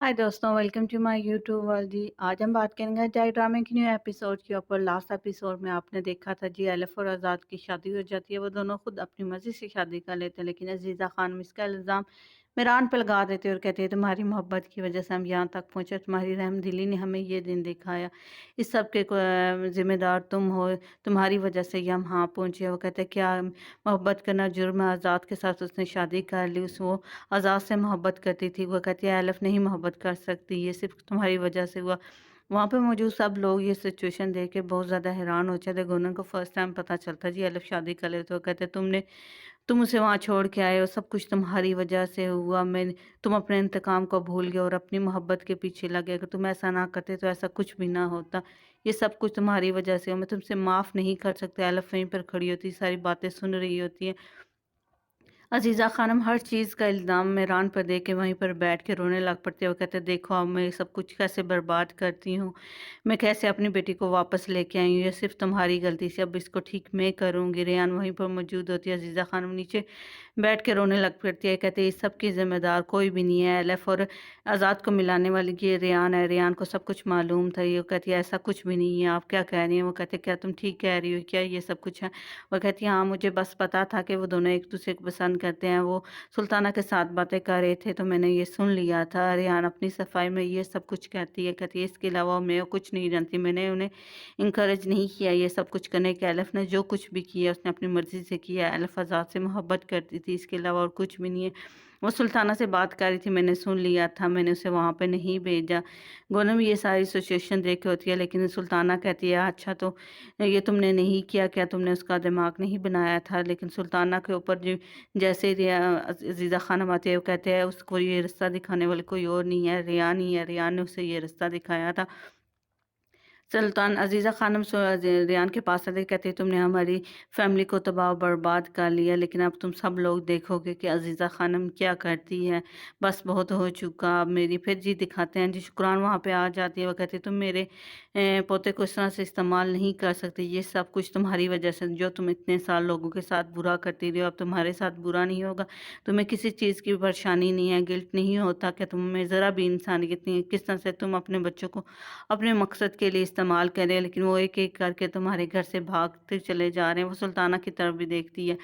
हाय दोस्तों, welcome to my YouTube world जी। आज हम बात करेंगे जय ड्रामे के न्यू एपिसोड के ऊपर। लास्ट एपिसोड में आपने देखा था जी, एलिफ और आज़ाद की शादी हो जाती है। वो दोनों खुद अपनी मर्जी से शादी कर लेते हैं, लेकिन अजीज़ा खान इसका इल्ज़ाम मेरान पे लगा देते हैं और कहते हैं तुम्हारी मोहब्बत की वजह से हम यहाँ तक पहुँचे, तुम्हारी रहमदिली ने हमें ये दिन दिखाया, इस सब के जिम्मेदार तुम हो, तुम्हारी वजह से ये हम यहाँ पहुँचे। वो कहते हैं क्या मोहब्बत करना जुर्म है? आज़ाद के साथ उसने शादी कर ली, उस वो आज़ाद से मोहब्बत करती थी। वो कहती है एलिफ नहीं मोहब्बत कर सकती, ये सिर्फ तुम्हारी वजह से हुआ। वहाँ पे मौजूद सब लोग ये सिचुएशन देख के बहुत ज़्यादा हैरान हो जाते। गोनन को फर्स्ट टाइम पता चलता जी एलिफ शादी कर लेते। वो कहते तुम उसे वहाँ छोड़ के आए हो, सब कुछ तुम्हारी वजह से हुआ। तुम अपने इंतकाम को भूल गए और अपनी मोहब्बत के पीछे लगे। अगर तुम ऐसा ना करते तो ऐसा कुछ भी ना होता। ये सब कुछ तुम्हारी वजह से हो, मैं तुमसे माफ़ नहीं कर सकती। एलिफ वहीं पर खड़ी होती, सारी बातें सुन रही होती है। अज़ीज़ा ख़ानम हर चीज़ का इल्ज़ाम मेहरान पर दे के वहीं पर बैठ के रोने लग पड़ते हैं। वो कहते हैं देखो अब मैं सब कुछ कैसे बर्बाद करती हूँ, मैं कैसे अपनी बेटी को वापस लेके आई हूँ, ये सिर्फ तुम्हारी गलती से, अब इसको ठीक मैं करूँगी। रेहान वहीं पर मौजूद होती है। अज़ीज़ा ख़ानम नीचे बैठ के रोने लग पड़ती है। कहते हैं इस सब की ज़िम्मेदार कोई भी नहीं है, एलिफ और आज़ाद को मिलाने वाली ये रेहान है। रेहान को सब कुछ मालूम था। ये कहती है ऐसा कुछ भी नहीं है, आप क्या कह रही हैं? वो कहते हैं क्या तुम ठीक कह रही हो क्या, ये सब कुछ है? वो कहती है हाँ, मुझे बस पता था कि वो दोनों एक दूसरे को पसंद करते हैं। वो सुल्ताना के साथ बातें कर रहे थे तो मैंने ये सुन लिया था। रेहान अपनी सफाई में ये सब कुछ कहती है। कहती है इसके अलावा मैं कुछ नहीं जानती, मैंने उन्हें इंकरेज नहीं किया ये सब कुछ करने के। एलिफ ने जो कुछ भी किया उसने अपनी मर्जी से किया। एलिफ आज़ाद से मोहब्बत करती थी, इसके अलावा और कुछ भी नहीं है। वो सुल्ताना से बात कर रही थी, मैंने सुन लिया था, मैंने उसे वहाँ पे नहीं भेजा। गोनम ये सारी सिचुएशन देख के होती है, लेकिन सुल्ताना कहती है अच्छा तो ये तुमने नहीं किया, क्या तुमने उसका दिमाग नहीं बनाया था? लेकिन सुल्ताना के ऊपर जो जैसे ही अज़ीज़ा खानम आती है, वो कहते हैं उसको ये रास्ता दिखाने वाले कोई और नहीं है, रेहान ही है। रेहान ने उसे ये रास्ता दिखाया था। सुल्तान अज़ीज़ा ख़ानम रेहान के पास आते कहती है तुमने हमारी फैमिली को तबाह बर्बाद कर लिया, लेकिन अब तुम सब लोग देखोगे कि अज़ीज़ा ख़ानम क्या करती है। बस बहुत हो चुका, अब मेरी फिर जी दिखाते हैं जी। शुक्रान वहाँ पे आ जाती है। वो कहती है तुम मेरे पोते को इस तरह से इस्तेमाल नहीं कर सकते, ये सब कुछ तुम्हारी वजह से, जो तुम इतने साल लोगों के साथ बुरा करती रही हो अब तुम्हारे साथ बुरा नहीं होगा। तुम्हें किसी चीज़ की परेशानी नहीं है, गिल्ट नहीं होता कि तुम में ज़रा भी इंसानियत नहीं है। किस तरह से तुम अपने बच्चों को अपने मकसद के लिए इस्तेमाल करें, लेकिन वो एक-एक करके तुम्हारे घर से भागते चले जा रहे हैं। वो सुल्ताना की तरफ भी देखती है।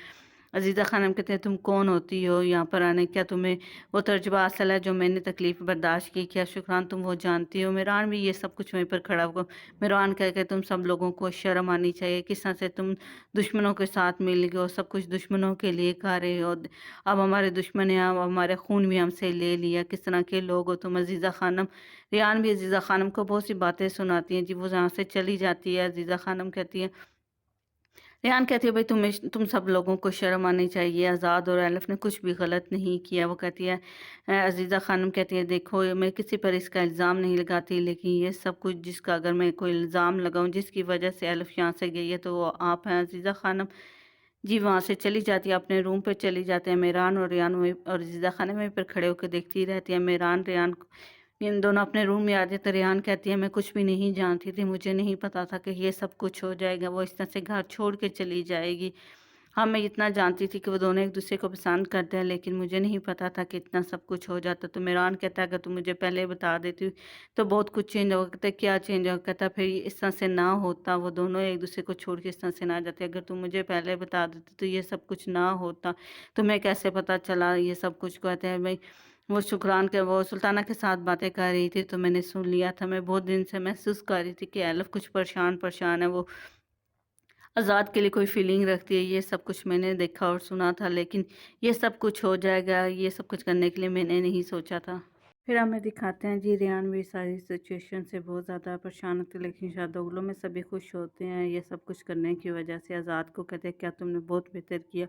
अज़ीज़ा ख़ानम कहते हैं तुम कौन होती हो यहाँ पर आने, क्या तुम्हें वो तजुर्बा हासिल है जो मैंने तकलीफ़ बर्दाश्त की? क्या शुक्रान तुम वो जानती हो? मेहरान भी ये सब कुछ वहीं पर खड़ा हुआ। मेहरान कह के तुम सब लोगों को शर्म आनी चाहिए, किस तरह से तुम दुश्मनों के साथ मिल गए हो, सब कुछ दुश्मनों के लिए कर रहे हो। अब हमारे दुश्मन हैं, अब हमारे खून भी हमसे ले लिया, किस तरह के लोग हो तुम? अज़ीज़ा ख़ानम रेहान भी अज़ीज़ा ख़ानम को बहुत सी बातें सुनाती हैं जी। वो जहाँ से चली जाती है, अज़ीज़ा ख़ानम कहती है, रेहान कहती है भाई तुम सब लोगों को शर्म आनी चाहिए, आज़ाद और एलिफ ने कुछ भी गलत नहीं किया। वो कहती है अज़ीज़ा ख़ानम कहती है देखो मैं किसी पर इसका इल्ज़ाम नहीं लगाती, लेकिन ये सब कुछ जिसका अगर मैं कोई इल्ज़ाम लगाऊं जिसकी वजह से एलिफ यहाँ से गई है तो वो आप हैं अज़ीज़ा ख़ानम। जी वहाँ से चली जाती है, अपने रूम पे चली जाते हैं। मेहरान और रेहान वहीं और अज़ीज़ा ख़ानम वहीं पर खड़े होकर देखती रहती है। मेहरान रेहान इन दोनों अपने रूम में आ जाते तो रेहान कहती है मैं कुछ भी नहीं जानती थी, मुझे नहीं पता था कि ये सब कुछ हो जाएगा, वो इस तरह से घर छोड़ के चली जाएगी। हाँ, मैं इतना जानती थी कि वो दोनों एक दूसरे को पसंद करते हैं, लेकिन मुझे नहीं पता था कि इतना सब कुछ हो जाता। तो मेहरान कहता है अगर तुम मुझे पहले बता देती तो बहुत कुछ चेंज होगा। कहता है क्या चेंज होगा? कहता है फिर इस तरह से ना होता, वो दोनों एक दूसरे को छोड़ के इस तरह से ना जाते। अगर तुम मुझे पहले बता देती तो ये सब कुछ ना होता। तुम्हें कैसे पता चला ये सब कुछ? कहते हैं भाई वो शुक्रान के वो सुल्ताना के साथ बातें कर रही थी तो मैंने सुन लिया था। मैं बहुत दिन से महसूस कर रही थी कि एलिफ कुछ परेशान है, वो आज़ाद के लिए कोई फीलिंग रखती है। ये सब कुछ मैंने देखा और सुना था, लेकिन ये सब कुछ हो जाएगा, ये सब कुछ करने के लिए मैंने नहीं सोचा था। फिर हमें दिखाते हैं जी रेहान भी सारी सिचुएशन से बहुत ज़्यादा परेशान होते, लेकिन शादोगलों में सभी खुश होते हैं ये सब कुछ करने की वजह से। आज़ाद को कहते हैं क्या तुमने बहुत बेहतर किया।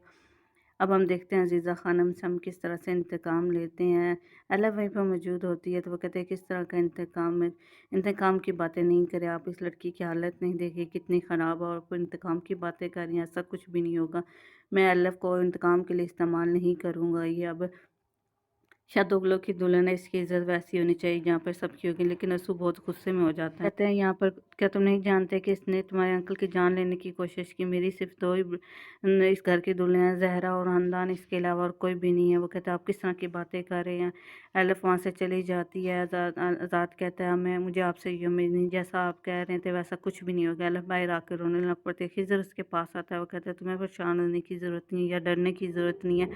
अब हम देखते हैं अज़ीज़ा ख़ानम से हम किस तरह से इंतकाम लेते हैं। एला वहीं पर मौजूद होती है तो वो कहते हैं किस तरह का इंतकाम है, इंतकाम की बातें नहीं करें आप, इस लड़की की हालत नहीं देखी कितनी ख़राब है और फिर इंतकाम की बातें कर रही हैं, ऐसा कुछ भी नहीं होगा। मैं एलफ को इंतकाम के लिए इस्तेमाल नहीं करूँगा। ये अब शादोगलो की दुल्हन है, इसकी इज़्ज़त वैसी होनी चाहिए जहाँ पर सबकी होगी, लेकिन असू बहुत गुस्से में हो जाता है। कहते हैं यहाँ पर क्या तुम नहीं जानते कि इसने तुम्हारे अंकल की जान लेने की कोशिश की, मेरी सिर्फ दो ही इस घर की दुल्हन है, जहरा और हमदान, इसके अलावा और कोई भी नहीं है। वो कहता है आप किस तरह की बातें कर रहे हैं। एलिफ वहाँ से चली जाती है। आज़ाद कहता है मैं मुझे आपसे ये उम्मीद नहीं, जैसा आप कह रहे थे वैसा कुछ भी नहीं होगा। एलिफ बाहर आकर रोने लग पड़ती है। खिज़र उसके पास आता है। वो कहता है तुम्हें परेशान होने की ज़रूरत नहीं है या डरने की ज़रूरत नहीं है,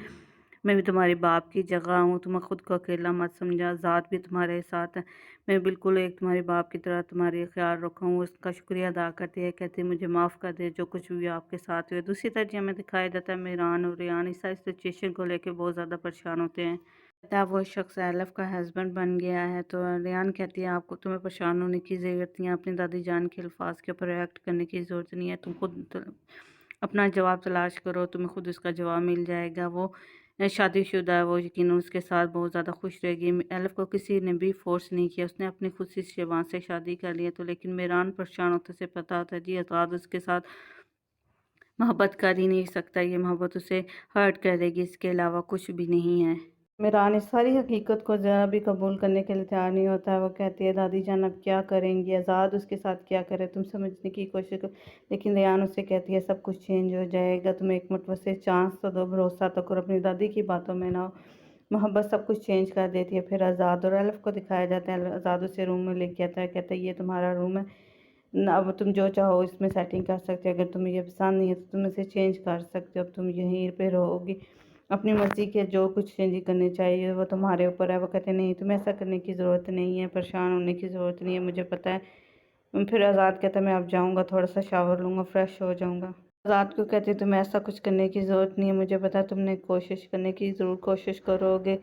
मैं भी तुम्हारे बाप की जगह हूँ, तुम खुद को अकेला मत समझा, ज़ात भी तुम्हारे साथ है, मैं बिल्कुल एक तुम्हारे बाप की तरह तुम्हारे ख्याल रखा हूँ। उसका शुक्रिया अदा करती है, कहती है मुझे माफ़ कर दे जो कुछ भी आपके साथ हुआ। दूसरी तरफ हमें दिखाया जाता है मेहरान और रेहान इस सारी सिचुएशन को लेकर बहुत ज़्यादा परेशान होते हैं। कहता है वो शख्स एलफ का हस्बैंड बन गया है। तो रेहान कहती है आपको तुम्हें परेशान होने की ज़रूरत नहीं है, अपनी दादी जान के अल्फाज के ऊपर रिएक्ट करने की ज़रूरत नहीं है, तुम खुद अपना जवाब तलाश करो, तुम्हें खुद उसका जवाब मिल जाएगा। वो शादीशुदा है, वो यकीनन उसके साथ बहुत ज़्यादा खुश रहेगी। एलिफ को किसी ने भी फोर्स नहीं किया, उसने अपनी खुद से शेबान से शादी कर लिया। तो लेकिन मेहरान परेशान होते से पता होता है जी आज़ाद उसके साथ मोहब्बत कर ही नहीं सकता, ये मोहब्बत उसे हर्ट करेगी, इसके अलावा कुछ भी नहीं है। मेरान इस सारी हकीकत को ज़रा भी कबूल करने के लिए तैयार नहीं होता है। वो कहती है दादी जान अब क्या करेंगी, आज़ाद उसके साथ क्या करे, तुम समझने की कोशिश करो। लेकिन रेहान उससे कहती है सब कुछ चेंज हो जाएगा, तुम एक मिनट से चांस तो दो, भरोसा तो करो, अपनी दादी की बातों में ना हो। मोहब्बत सब कुछ चेंज कर देती है। फिर आज़ाद और एलिफ को दिखाया जाता है। आज़ाद उसे रूम में लेके आता है, कहता है ये तुम्हारा रूम है, अब तुम जो चाहो इसमें सेटिंग कर सकते हो, अगर तुम्हें ये पसंद नहीं है तो तुम इसे चेंज कर सकते हो, अब तुम यहीं पे रहोगी, अपनी मर्ज़ी के जो कुछ चेंज करने चाहिए वो तुम्हारे ऊपर है। वो कहते नहीं तुम्हें ऐसा करने की ज़रूरत नहीं है, परेशान होने की ज़रूरत नहीं है, मुझे पता है। फिर आज़ाद कहता मैं अब जाऊँगा, थोड़ा सा शावर लूँगा, फ्रेश हो जाऊँगा। आज़ाद को कहती तुम्हें ऐसा कुछ करने की ज़रूरत नहीं है, मुझे पता है तुमने कोशिश करने की ज़रूर कोशिश करोगे,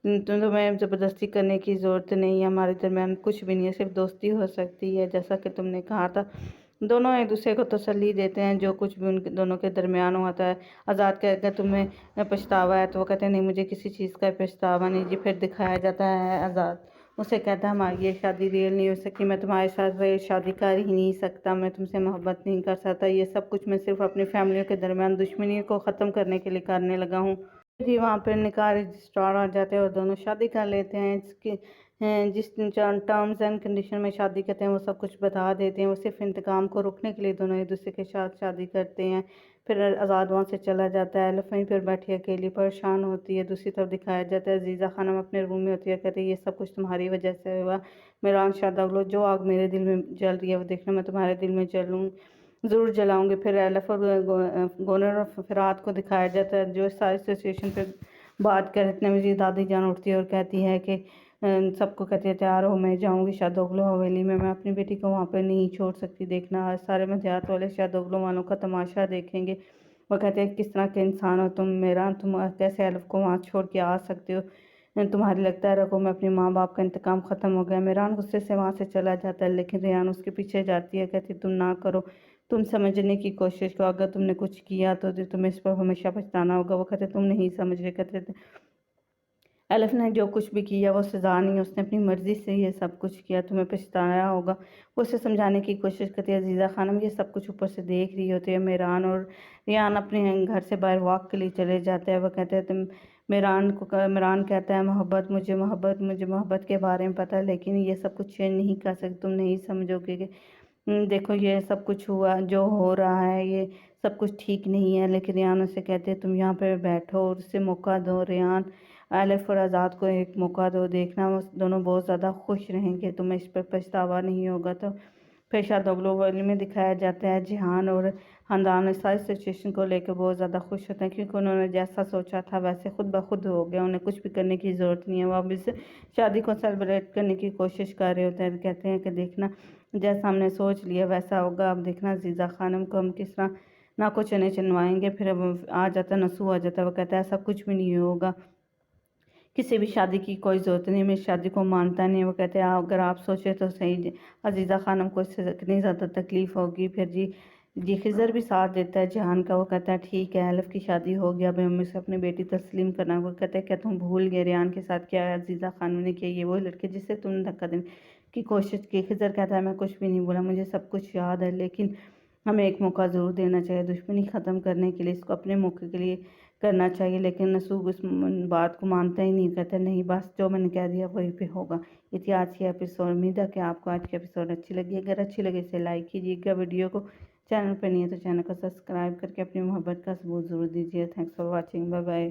तुम्हें ज़बरदस्ती करने की ज़रूरत नहीं है, हमारे दरमियान कुछ भी नहीं है, सिर्फ दोस्ती हो सकती है जैसा कि तुमने कहा था। दोनों एक दूसरे को तसल्ली देते हैं, जो कुछ भी उन दोनों के दरमियान होता है। आज़ाद कहता है तुम्हें पछतावा है, तो वो कहते हैं नहीं मुझे किसी चीज़ का पछतावा नहीं जी। फिर दिखाया जाता है आज़ाद उसे कहता है हमारी ये शादी रियल नहीं हो सकती, मैं तुम्हारे साथ ये शादी कर ही नहीं सकता, मैं तुमसे मोहब्बत नहीं कर सकता, ये सब कुछ मैं सिर्फ अपनी फैमिलियों के दरमियान दुश्मनी को ख़त्म करने के लिए करने लगा हूँ जी। वहाँ पर निकाह रजिस्ट्रार आ जाते हैं और दोनों शादी कर लेते हैं। इसकी जिस टर्म्स एंड कंडीशन में शादी करते हैं वो सब कुछ बता देते हैं। वो सिर्फ इंतकाम को रोकने के लिए दोनों एक दूसरे के साथ शादी करते हैं। फिर आज़ाद वहाँ से चला जाता है, एलिफ वहीं पर बैठी अकेली परेशान होती है। दूसरी तरफ दिखाया जाता है अजीज़ा खानम अपने रूम में होती है, कहती है ये सब कुछ तुम्हारी वजह से हुआ। मेहरान शादागलो जो आग मेरे दिल में जल रही है वो देखना मैं तुम्हारे दिल में जलूँ ज़रूर जलाऊंगे। फिर एलिफ और गोनर और फिरात को दिखाया जाता है जो सारी सिचुएशन पे बात कर इतने में दादी जान उठती है और कहती है कि सबको कहती है तैयार हो मैं जाऊंगी शादोगलो हवेली में, मैं अपनी बेटी को वहाँ पर नहीं छोड़ सकती, देखना आज सारे मध्यात वाले शादोगलो वालों का तमाशा देखेंगे। वो कहते हैं किस तरह के इंसान हो तुम, मेरा तुम कैसे एलिफ को वहाँ छोड़ के आ सकते हो, तुम्हारी लगता है रखो मैं अपने माँ बाप का इंतकाम ख़त्म हो गया। मेहरान गुस्से से वहाँ से चला जाता है, लेकिन रेहान उसके पीछे जाती है, कहती तुम ना करो, तुम समझने की कोशिश करो, अगर तुमने कुछ किया तो तुम्हें इस पर हमेशा पछताना होगा। वो कहते तुम नहीं समझ रहे, कहते एलिफ ने जो कुछ भी किया वो सज़ा नहीं है, उसने अपनी मर्ज़ी से ये सब कुछ किया, तुम्हें पछताया होगा। वो उसे समझाने की कोशिश करती है। अजीज़ा खानम ये सब कुछ ऊपर से देख रही होती है। मेहरान और रेहान अपने घर से बाहर वॉक के लिए चले जाते हैं। वो कहते हैं तुम मेहरान कहता है मुझे मोहब्बत के बारे में पता है, लेकिन ये सब कुछ चेंज नहीं कर सकते, तुम नहीं समझोगे कि देखो ये सब कुछ हुआ जो हो रहा है ये सब कुछ ठीक नहीं है। लेकिन रेहान उसे कहते हैं तुम यहाँ पे बैठो और उसे मौका दो। रेहान एलिफ और आज़ाद को एक मौका दो, देखना वो दोनों बहुत ज़्यादा खुश रहेंगे, तुम्हें इस पर पछतावा नहीं होगा। तो फिर शादोगलो वाली में दिखाया जाता है जिहान और ख़ानदान इस सारी सिचुएशन को लेकर बहुत ज़्यादा खुश होते हैं, क्योंकि उन्होंने जैसा सोचा था वैसे खुद ब खुद हो गया, उन्हें कुछ भी करने की ज़रूरत नहीं है। वो अब इस शादी को सेलिब्रेट करने की कोशिश कर रहे होते हैं, कहते हैं कि देखना जैसा हमने सोच लिया वैसा होगा, अब देखना अजीज़ा खानम को हम किस तरह ना को चने चनवाएंगे। फिर अब आ जाता नसू आ जाता है, वो कहता है ऐसा कुछ भी नहीं होगा, किसी भी शादी की कोई ज़रूरत नहीं, मैं इस शादी को मानता नहीं। वो कहते हैं अगर आप सोचे तो सही, अजीज़ा खानम को इससे कितनी ज़्यादा तकलीफ़ होगी। फिर जी खिज़र भी साथ देता है जहान का। वो कहता है ठीक है एलिफ की शादी हो गया, अब हमें से अपनी बेटी तस्लीम करना। वो कहते हैं क्या तुम भूल गए रेहान के साथ क्या अजीज़ा खानम ने किया, ये वो लड़के जिससे तुमने धक्का देने की कोशिश की। खिज़र कहता है मैं कुछ भी नहीं बोला, मुझे सब कुछ याद है, लेकिन हमें एक मौका ज़रूर देना चाहिए दुश्मनी ख़त्म करने के लिए, इसको अपने मौके के लिए کرنا چاہیے، لیکن نسوگ اس بات کو مانتا ہی نہیں، کہتا نہیں بس جو میں نے کہہ دیا وہی پہ ہوگا۔ یہ تھی آج کی ایپیسوڈ، امید ہے کہ آپ کو آج کی ایپیسوڈ اچھی لگی، اگر اچھی لگے اسے لائک کیجیے گا، ویڈیو کو چینل پہ نہیں ہے تو چینل کو سبسکرائب کر کے اپنی محبت کا ثبوت ضرور دیجیے۔ Thanks for watching, bye bye.